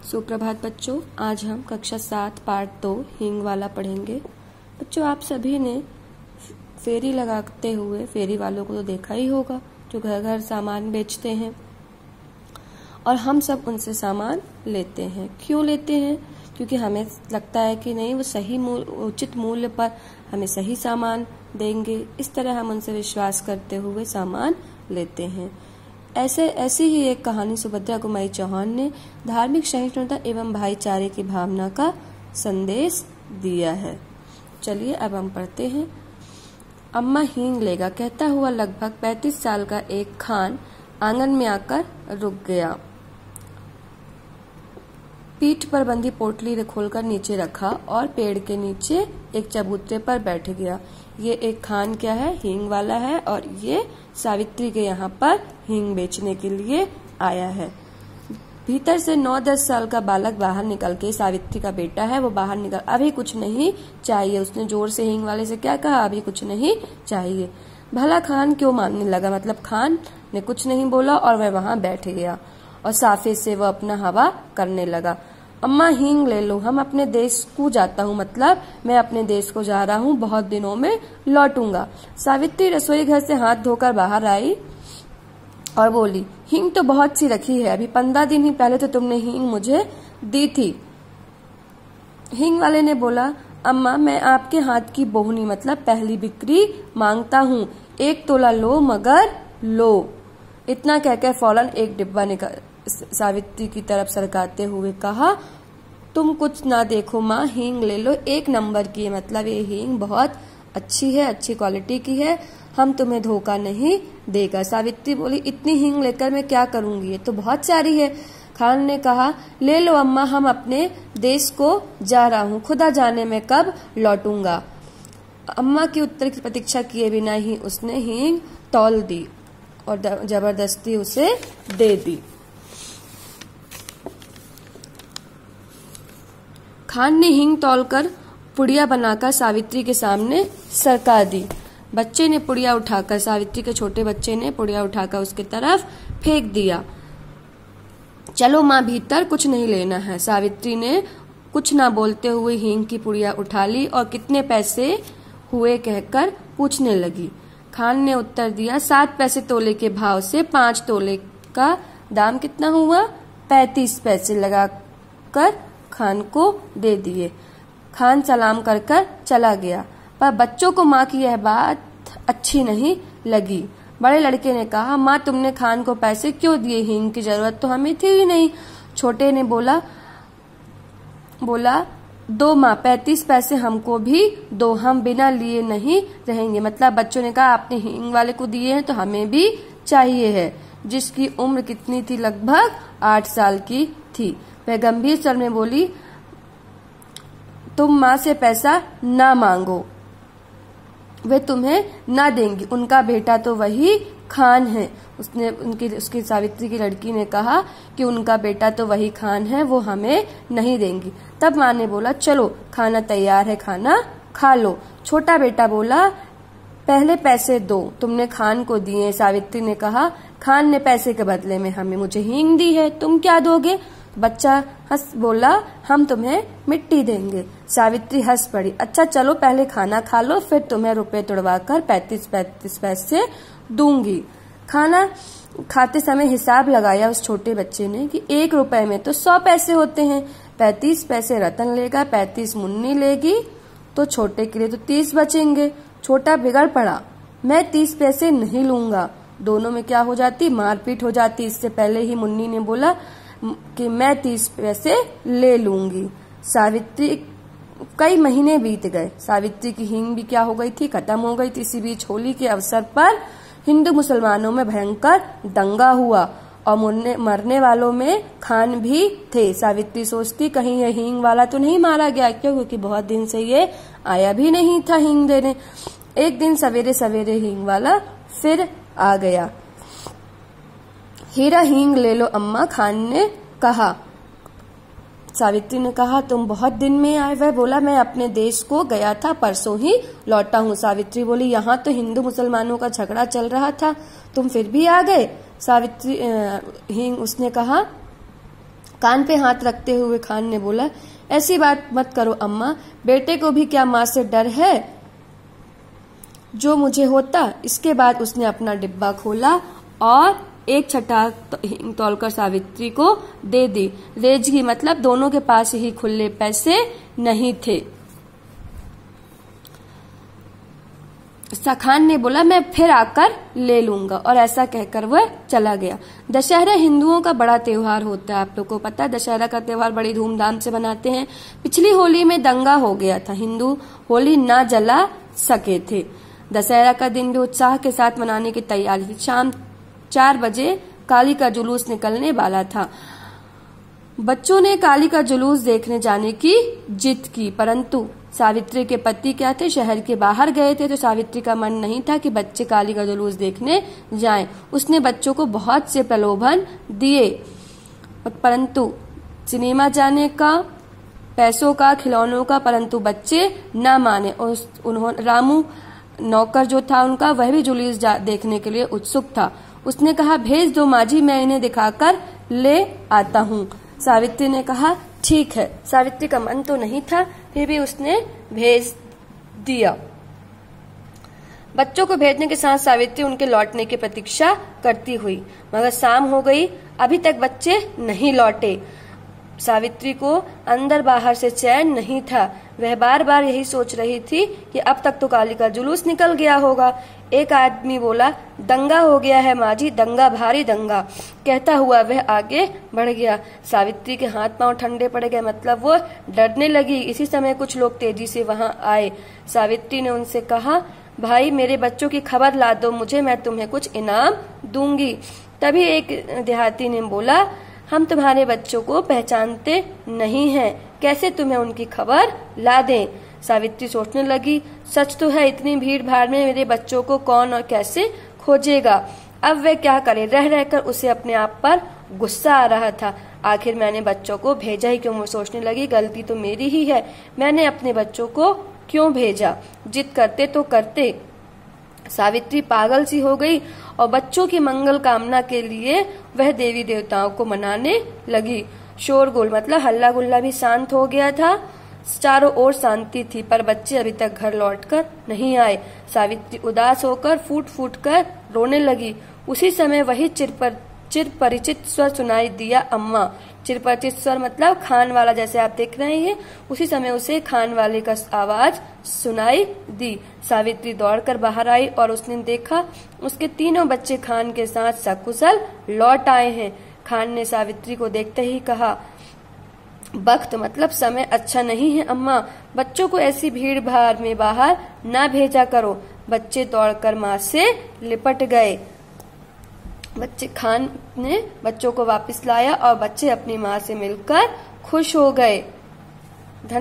सुप्रभात बच्चों, आज हम कक्षा 7 पार्ट 2 हींग वाला पढ़ेंगे। बच्चों, आप सभी ने फेरी लगाते हुए फेरी वालों को तो देखा ही होगा, जो घर घर सामान बेचते हैं और हम सब उनसे सामान लेते हैं। क्यों लेते हैं? क्योंकि हमें लगता है कि नहीं, वो सही उचित मूल्य पर हमें सही सामान देंगे। इस तरह हम उनसे विश्वास करते हुए सामान लेते हैं। ऐसी ही एक कहानी सुभद्रा कुमारी चौहान ने धार्मिक सहिष्णुता एवं भाईचारे की भावना का संदेश दिया है। चलिए अब हम पढ़ते हैं। अम्मा हींग लेगा कहता हुआ लगभग 35 साल का एक खान आंगन में आकर रुक गया। पीठ पर बंधी पोटली खोलकर नीचे रखा और पेड़ के नीचे एक चबूतरे पर बैठ गया। ये एक खान क्या है? हींग वाला है और ये सावित्री के यहाँ पर हींग बेचने के लिए आया है। भीतर से 9-10 साल का बालक बाहर निकल के, सावित्री का बेटा है, वो बाहर निकल, अभी कुछ नहीं चाहिए। उसने जोर से हींग वाले से क्या कहा? अभी कुछ नहीं चाहिए। भला खान क्यों मानने लगा? मतलब खान ने कुछ नहीं बोला और वह वहां बैठ गया और साफे से वह अपना हवा करने लगा। अम्मा हींग ले लो, हम अपने देश को जाता हूँ, मतलब मैं अपने देश को जा रहा हूँ, बहुत दिनों में लौटूंगा। सावित्री रसोई घर से हाथ धोकर बाहर आई और बोली, हींग तो बहुत सी रखी है, अभी 15 दिन ही पहले तो तुमने हींग मुझे दी थी। हींग वाले ने बोला, अम्मा मैं आपके हाथ की बोहनी मतलब पहली बिक्री मांगता हूँ, 1 तोला लो मगर लो। इतना कहकर फौरन एक डिब्बा निकाल सावित्री की तरफ सरकाते हुए कहा, तुम कुछ ना देखो माँ, हींग ले लो, 1 नंबर की है, मतलब ये हींग बहुत अच्छी है, अच्छी क्वालिटी की है, हम तुम्हें धोखा नहीं देगा। सावित्री बोली, इतनी हींग लेकर मैं क्या करूंगी, ये तो बहुत सारी है। खान ने कहा, ले लो अम्मा, हम अपने देश को जा रहा हूँ, खुदा जाने में कब लौटूंगा। अम्मा की उत्तर की प्रतीक्षा किए बिना ही उसने हींग तौल दी और जबरदस्ती उसे दे दी। खान ने हींग तौलकर पुड़िया बनाकर सावित्री के सामने सरका दी। बच्चे ने पुड़िया उठाकर, सावित्री के छोटे बच्चे ने पुड़िया उठाकर उसकी तरफ फेंक दिया। चलो माँ भीतर, कुछ नहीं लेना है। सावित्री ने कुछ ना बोलते हुए हींग की पुड़िया उठा ली और कितने पैसे हुए कहकर पूछने लगी। खान ने उत्तर दिया, 7 पैसे तोले के भाव से 5 तोले का दाम कितना हुआ? 35 पैसे लगाकर खान को दे दिए। खान सलाम कर कर चला गया, पर बच्चों को माँ की यह बात अच्छी नहीं लगी। बड़े लड़के ने कहा, माँ तुमने खान को पैसे क्यों दिए? हींग की जरूरत तो हमें थी ही नहीं। छोटे ने बोला दो माँ, 35 पैसे हमको भी दो, हम बिना लिए नहीं रहेंगे। मतलब बच्चों ने कहा, आपने हींग वाले को दिए हैं तो हमें भी चाहिए है। जिसकी उम्र कितनी थी? लगभग 8 साल की थी। वह गंभीर स्वर में बोली, तुम माँ से पैसा ना मांगो, वे तुम्हें ना देंगी, उनका बेटा तो वही खान है। उसकी सावित्री की लड़की ने कहा कि उनका बेटा तो वही खान है, वो हमें नहीं देंगी। तब माँ ने बोला, चलो खाना तैयार है, खाना खा लो। छोटा बेटा बोला, पहले पैसे दो, तुमने खान को दिए। सावित्री ने कहा, खान ने पैसे के बदले में मुझे हींग दी है, तुम क्या दोगे? बच्चा हंस बोला, हम तुम्हें मिट्टी देंगे। सावित्री हंस पड़ी, अच्छा चलो पहले खाना खा लो, फिर तुम्हें रुपए तुड़वाकर 35 पैसे दूंगी। खाना खाते समय हिसाब लगाया उस छोटे बच्चे ने कि 1 रुपए में तो 100 पैसे होते हैं, 35 पैसे रतन लेगा, 35 मुन्नी लेगी, तो छोटे के लिए तो 30 बचेंगे। छोटा बिगड़ पड़ा, मैं 30 पैसे नहीं लूंगा। दोनों में क्या हो जाती? मारपीट हो जाती। इससे पहले ही मुन्नी ने बोला कि मैं 30 पैसे ले लूंगी। सावित्री, कई महीने बीत गए, सावित्री की हींग भी क्या हो गई थी? खत्म हो गई थी। इसी बीच होली के अवसर पर हिंदू मुसलमानों में भयंकर दंगा हुआ और मरने वालों में खान भी थे। सावित्री सोचती, कहीं ये हींग वाला तो नहीं मारा गया, क्यों? क्योंकि बहुत दिन से ये आया भी नहीं था हींग देने। एक दिन सवेरे सवेरे हींग वाला फिर आ गया। हीरा हींग ले लो अम्मा, खान ने कहा। सावित्री ने कहा, तुम बहुत दिन में आए? वह बोला, मैं अपने देश को गया था, परसों ही लौटा हूँ। सावित्री बोली, यहाँ तो हिंदू मुसलमानों का झगड़ा चल रहा था, तुम फिर भी आ गए? सावित्री उसने कहा, कान पे हाथ रखते हुए खान ने बोला, ऐसी बात मत करो अम्मा, बेटे को भी क्या माँ से डर है जो मुझे होता। इसके बाद उसने अपना डिब्बा खोला और एक छटाक हींग तोलकर सावित्री को दे दी। रेजगी मतलब दोनों के पास ही खुले पैसे नहीं थे। खान ने बोला, मैं फिर आकर ले लूंगा, और ऐसा कहकर वह चला गया। दशहरा हिंदुओं का बड़ा त्योहार होता है, आप लोग को पता है। दशहरा का त्योहार बड़ी धूमधाम से मनाते हैं। पिछली होली में दंगा हो गया था, हिंदू होली ना जला सके थे। दशहरा का दिन भी उत्साह के साथ मनाने की तैयारी थी। शाम 4 बजे काली का जुलूस निकलने वाला था। बच्चों ने काली का जुलूस देखने जाने की जिद की, परंतु सावित्री के पति क्या थे, शहर के बाहर गए थे, तो सावित्री का मन नहीं था कि बच्चे काली का जुलूस देखने जाएं। उसने बच्चों को बहुत से प्रलोभन दिए, परंतु सिनेमा जाने का, पैसों का, खिलौनों का, परंतु बच्चे न माने। उन्होंने रामू नौकर जो था उनका, वह भी जुलूस देखने के लिए उत्सुक था। उसने कहा, भेज दो माजी, मैं इन्हें दिखाकर ले आता हूँ। सावित्री ने कहा, ठीक है। सावित्री का मन तो नहीं था, फिर भी उसने भेज दिया। बच्चों को भेजने के साथ सावित्री उनके लौटने की प्रतीक्षा करती हुई, मगर शाम हो गई, अभी तक बच्चे नहीं लौटे। सावित्री को अंदर बाहर से चैन नहीं था। वह बार बार यही सोच रही थी कि अब तक तो काली का जुलूस निकल गया होगा। एक आदमी बोला, दंगा हो गया है माजी, दंगा, भारी दंगा। कहता हुआ वह आगे बढ़ गया। सावित्री के हाथ पांव ठंडे पड़ गए, मतलब वो डरने लगी। इसी समय कुछ लोग तेजी से वहां आए। सावित्री ने उनसे कहा, भाई मेरे बच्चों की खबर ला दो मुझे, मैं तुम्हें कुछ इनाम दूंगी। तभी एक देहाती ने बोला, हम तुम्हारे बच्चों को पहचानते नहीं हैं, कैसे तुम्हें उनकी खबर ला दें। सावित्री सोचने लगी, सच तो है, इतनी भीड़ भाड़ में मेरे बच्चों को कौन और कैसे खोजेगा। अब वह क्या करे, रह रहकर उसे अपने आप पर गुस्सा आ रहा था। आखिर मैंने बच्चों को भेजा ही क्यों। वो सोचने लगी, गलती तो मेरी ही है, मैंने अपने बच्चों को क्यों भेजा। जिद करते तो करते। सावित्री पागल सी हो गई और बच्चों की मंगल कामना के लिए वह देवी देवताओं को मनाने लगी। शोरगुल मतलब हल्ला गुल्ला भी शांत हो गया था। चारों ओर शांति थी, पर बच्चे अभी तक घर लौटकर नहीं आए। सावित्री उदास होकर फूट फूट कर रोने लगी। उसी समय वही चिरपरिचित स्वर सुनाई दिया, अम्मा। चिरपरिचित स्वर मतलब खान वाला, जैसे आप देख रहे हैं। उसी समय उसे खान वाले का आवाज सुनाई दी। सावित्री दौड़कर बाहर आई और उसने देखा उसके तीनों बच्चे खान के साथ सकुशल लौट आए हैं। खान ने सावित्री को देखते ही कहा, वक्त मतलब समय अच्छा नहीं है अम्मा, बच्चों को ऐसी भीड़ भाड़ में बाहर ना भेजा करो। बच्चे दौड़कर माँ से लिपट गए। खान ने बच्चों को वापस लाया और बच्चे अपनी माँ से मिलकर खुश हो गए। धन्यवाद।